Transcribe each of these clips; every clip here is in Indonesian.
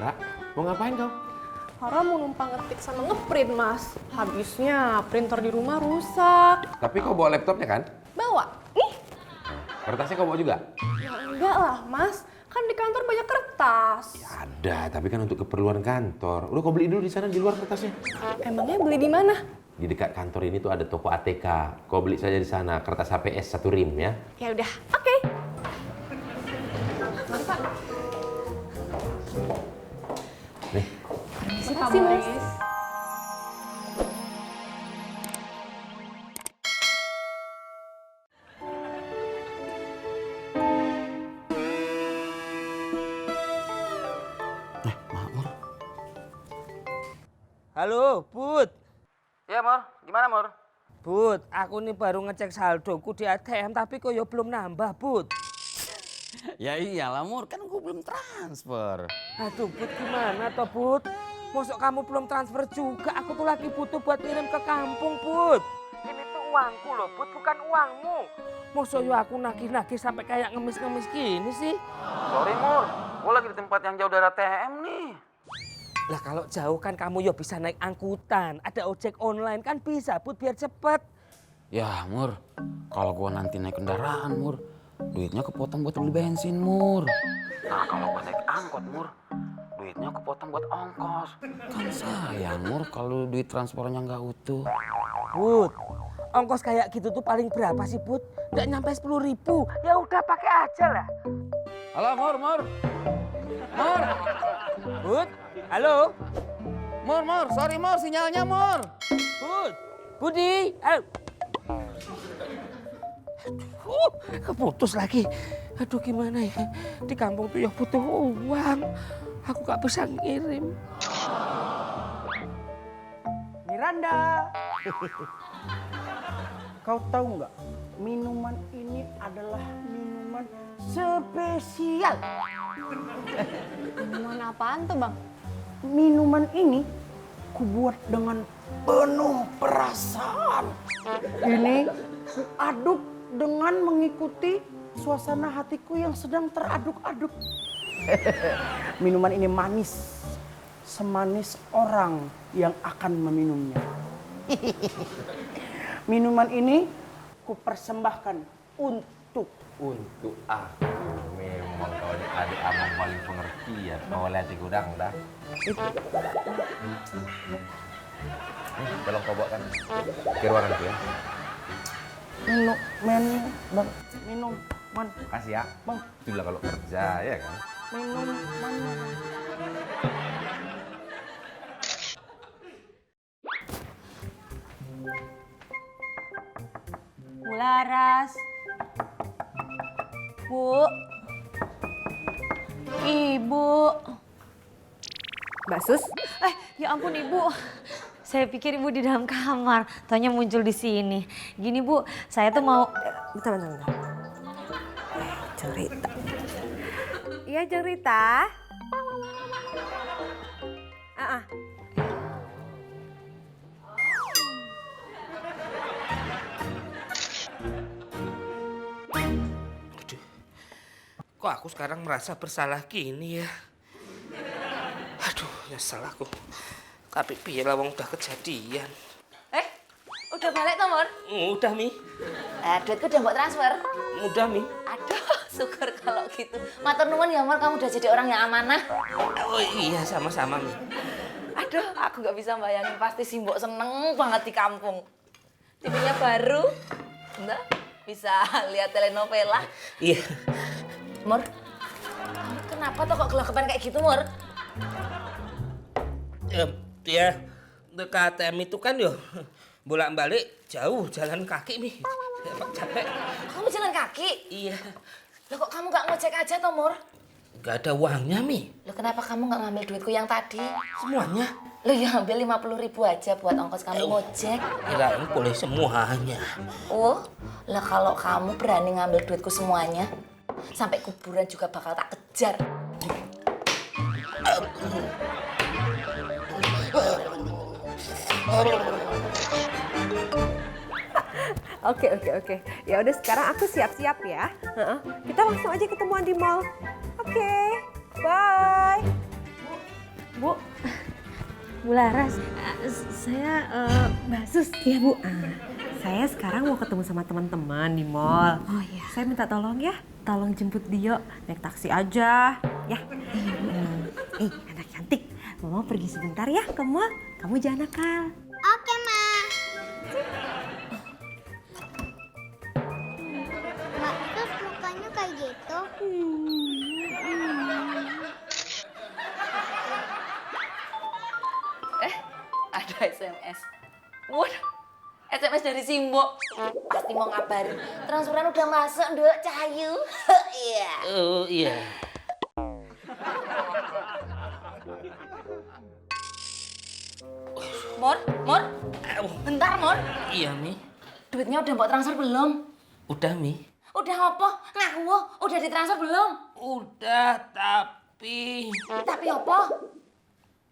Ra, mau ngapain kau? Hara mau numpang ngetik sama ngeprint, Mas. Habisnya printer di rumah rusak. Tapi kau bawa laptopnya kan? Bawa. Nih. Kertasnya kau bawa juga? Ya enggak lah, Mas. Kan di kantor banyak kertas. Ya ada, tapi kan untuk keperluan kantor. Udah kau beli dulu di sana di luar kertasnya. Emangnya beli di mana? Di dekat kantor ini tuh ada toko ATK. Kau beli saja di sana, kertas HPS 1 rim ya. Ya udah, oke. Mari, Pak. Nih. Makasih, Mas. Halo, Bud. Ya, Mor. Gimana, Mor? Bud, aku nih baru ngecek saldoku di ATM tapi kok ya belum nambah, Bud. Ya iyalah, Mor. Kan gue belum transfer. Aduh, Bud, gimana toh, Bud? Mosok kamu belum transfer juga, aku tuh lagi butuh buat ngirim ke kampung, Bud. Ini tuh uangku loh, Bud, bukan uangmu. Mosok yo aku nagih-nagih sampai kayak ngemis-ngemis gini sih. Sorry, Mor. Gue lagi di tempat yang jauh dari ATM nih. Lah kalau jauh kan kamu ya bisa naik angkutan, ada ojek online kan bisa, Bud, biar cepet. Ya, Mur. Kalau gue nanti naik kendaraan, Mur, duitnya kepotong buat beli bensin, Mur. Nah, kalau gue naik angkot, Mur, duitnya kepotong buat ongkos. Kan sayang, Mur, kalau duit transportnya nggak utuh. Bud, ongkos kayak gitu tuh paling berapa sih, Bud? Nggak nyampe 10.000. Ya udah pakai aja lah. Halo, Mur, Mur. Mur. Bud, halo. Mur, sorry, Mur, sinyalnya, Mur. Bud, Budi, ayo. Keputus lagi. Aduh gimana ya? Di kampung tuh ya butuh uang. Aku gak bisa ngirim. Miranda, kau tahu nggak? Minuman ini adalah minuman spesial. Minuman apaan tuh, Bang? Minuman ini kubuat dengan penuh perasaan. Ini kuaduk dengan mengikuti suasana hatiku yang sedang teraduk-aduk. Minuman ini manis, semanis orang yang akan meminumnya. Minuman ini kupersembahkan untuk aku. Memang kau ini adik abang paling pengertian. Kau lihat di gudang dah. Tolong kau bawakan ke ruangan itu ya. minum, man. Kasih ya. Bang, Itulah kalau kerja ya kan. minum, man. Bu Laras. Bu. Ibu. Mbak Sus? Ya ampun Ibu. Saya pikir Ibu di dalam kamar, taunya muncul di sini. Gini Bu, saya tuh mau... Bentar. Cerita. Iya, cerita. Kok aku sekarang merasa bersalah gini ya? Aduh, nyesel aku. Tapi piye lah wong udah kejadian. Udah balik toh, Mor? Udah, Mi. Duitku udah buat transfer. Udah, Mi. Aduh, syukur kalau gitu. Matur nuwun ya, Mor, kamu udah jadi orang yang amanah. Oh iya, sama-sama, Mi. Aduh, aku gak bisa bayangin pasti si Mbok seneng banget di kampung. TV-nya baru. Enggak, bisa lihat telenovela. Iya. Mor, kenapa tuh kok gelagapan kayak gitu, Mor? Ya, ke ATM itu kan yo bolak-balik jauh jalan kaki, Mi. Capek. Kamu jalan kaki? Iya. Loh kok kamu gak ngojek aja toh, Mor? Gak ada uangnya, Mi. Loh kenapa kamu gak ngambil duitku yang tadi? Semuanya. Loh ya ambil 50.000 aja buat ongkos kamu ngojek. Kirain boleh semuanya. Oh, lah kalau kamu berani ngambil duitku semuanya, sampai kuburan juga bakal tak kejar. Oke. Ya udah sekarang aku siap-siap ya. Kita langsung aja ketemuan di mall. Oke. Bye. Bu, Bu Laras, saya Mbak Sus. Iya Bu, saya sekarang mau ketemu sama teman-teman di mall. Oh iya. Saya minta tolong ya, tolong jemput Dio naik taksi aja, ya. Anak cantik, Mama pergi sebentar ya ke mall. Kamu jangan nakal. Oke, Ma. Mak, terus mukanya kayak gitu? Ada SMS. Waduh, SMS dari Simbo. Pasti mau ngabarin. Transferan udah masuk, Nduk Cahayu. Iya. Oh iya. Mor. Bentar, Mor. Iya, Mi. Duitnya udah mbok transfer belum? Udah, Mi. Udah apa? Ngaku, udah ditransfer belum? Udah, tapi Tapi apa?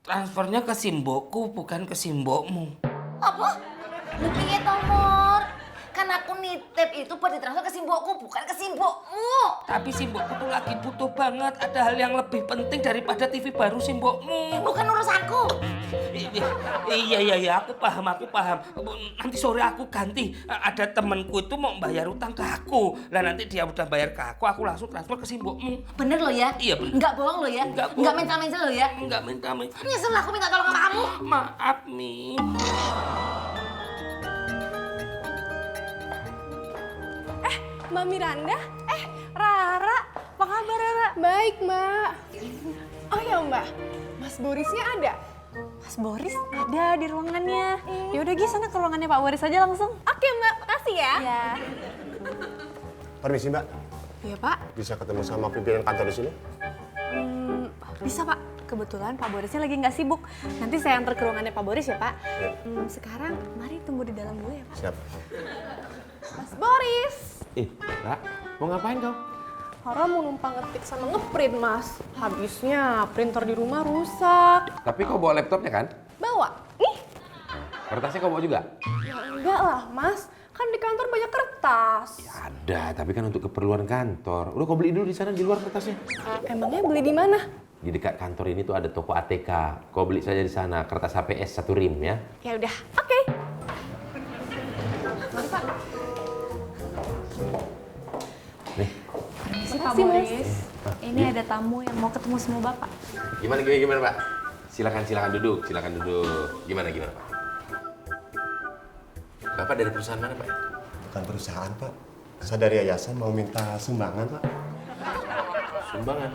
transfernya ke Simboku bukan ke Simbokmu. Apa? Lu piye to, Mor? Kan aku nitip itu buat ditransfer ke Simbokku, bukan ke Simbokmu. Tapi Simbokku tuh lagi butuh banget. Ada hal yang lebih penting daripada TV baru Simbokmu. Bukan urusanku. Iya, aku paham. Nanti sore aku ganti. Ada temenku itu mau bayar utang ke aku. Lah nanti dia udah bayar ke aku langsung transfer ke Simbokmu. Bener lo ya? Iya, bener. Enggak bohong lo ya? Nggak bohong. Enggak mencah-mencah lo ya? Enggak minta. Nyesel aku minta tolong sama kamu. Maaf, Mi. Mbak Miranda? Rara, apa kabar Rara? Baik, Mbak. Oh ya, Mbak. Mas Borisnya ada? Mas Boris ada di ruangannya. Ya udah Gi, sana ke ruangannya Pak Boris aja langsung. Oke, Mbak. Makasih ya. Ya. Permisi Mbak, Iya, Pak. bisa ketemu sama pimpinan kantor di sini? Bisa, Pak. Kebetulan Pak Borisnya lagi nggak sibuk. Nanti saya antar ke ruangannya Pak Boris ya, Pak. Ya. Sekarang mari tunggu di dalam dulu ya, Pak. Siap. Mas Boris. Ra, mau ngapain kau? Hara mau numpang ngetik sama ngeprint, Mas. Habisnya printer di rumah rusak. Tapi kau bawa laptopnya kan? Bawa. Ih, Kertasnya kau bawa juga? ya enggak lah, Mas. Kan di kantor banyak kertas. Ada, tapi kan untuk keperluan kantor. Udah kau beli dulu di sana di luar kertasnya. Emangnya beli di mana? Di dekat kantor ini tuh ada toko ATK. Kau beli saja di sana, kertas HPS 1 rim ya. Ya udah, oke. Mari, Pak. Nih, Permisi Pak Makasih, Mas. Boris. Ini ada tamu yang mau ketemu sama Bapak. gimana Pak? Silakan duduk. Gimana Pak? Bapak dari perusahaan mana Pak? Bukan perusahaan Pak, saya dari yayasan mau minta sumbangan Pak. Sumbangan.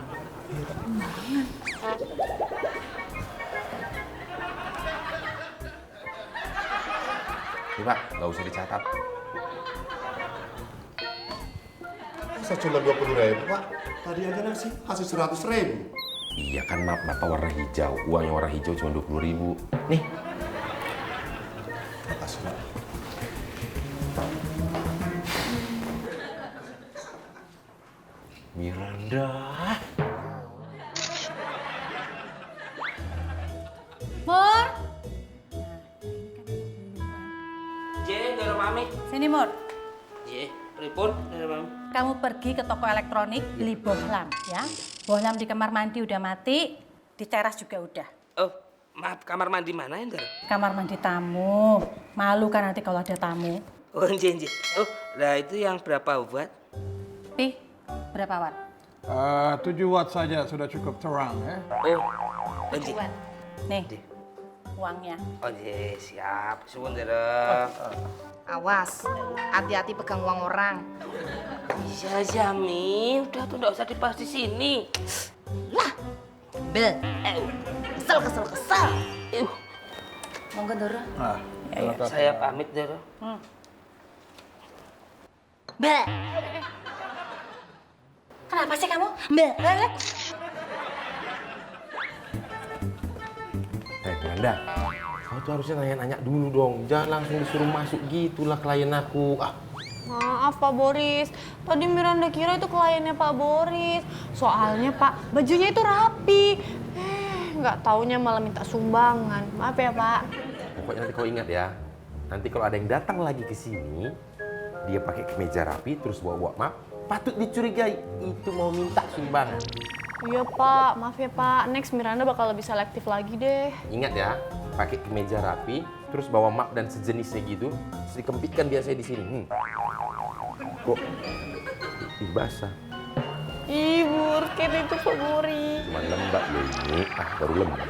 Nih Pak, nggak usah dicatat. Saya cuma 20.000 Pak, tadi aja nasi kasih 100.000. Iya kan maaf, Bapak warna hijau. Uangnya warna hijau cuma 20.000. Nih, Makasih Pak. Miranda. Mur, J, dari Mami. sini Mur. J, pripun dari Mami. Kamu pergi ke toko elektronik beli bohlam ya. Bohlam di kamar mandi udah mati, di teras juga udah. Oh, maaf, kamar mandi mana ya, Ndar? Kamar mandi tamu. Malu kan nanti kalau ada tamu. Oh, J. Oh, lah itu yang berapa watt? Pi, berapa watt? 7 watt saja sudah cukup terang ya. Oh, J. Nih, uangnya. Oh, J, siap. Suwun, Ndar. Awas, hati-hati pegang uang orang. Iya, Jami. Udah tuh, nggak usah dibahas di sini. Lah, Bel. Kesel. Monggo, Doro. Nah, Saya pamit, Ndar. Mbak. Kenapa sih kamu? Mbak. Miranda, kau tuh harusnya nanya-nanya dulu dong. Jangan langsung disuruh masuk gitulah klien aku. Maaf Pak Boris, tadi Miranda kira itu kliennya Pak Boris. Soalnya Pak, bajunya itu rapi. Nggak taunya malah minta sumbangan. Maaf ya Pak. Pokoknya nanti kau ingat ya. Nanti kalau ada yang datang lagi ke sini, dia pakai kemeja rapi terus bawa map, patut dicurigai itu mau minta sumbangan. Iya Pak, maaf ya Pak. Next Miranda bakal lebih selektif lagi deh. Ingat ya, pakai kemeja rapi, terus bawa map dan sejenisnya gitu, terus dikempitkan biasanya di sini. Kok basah? Ih, Burkit itu Pak Boris. Cuman lembab loh ini, baru lembab.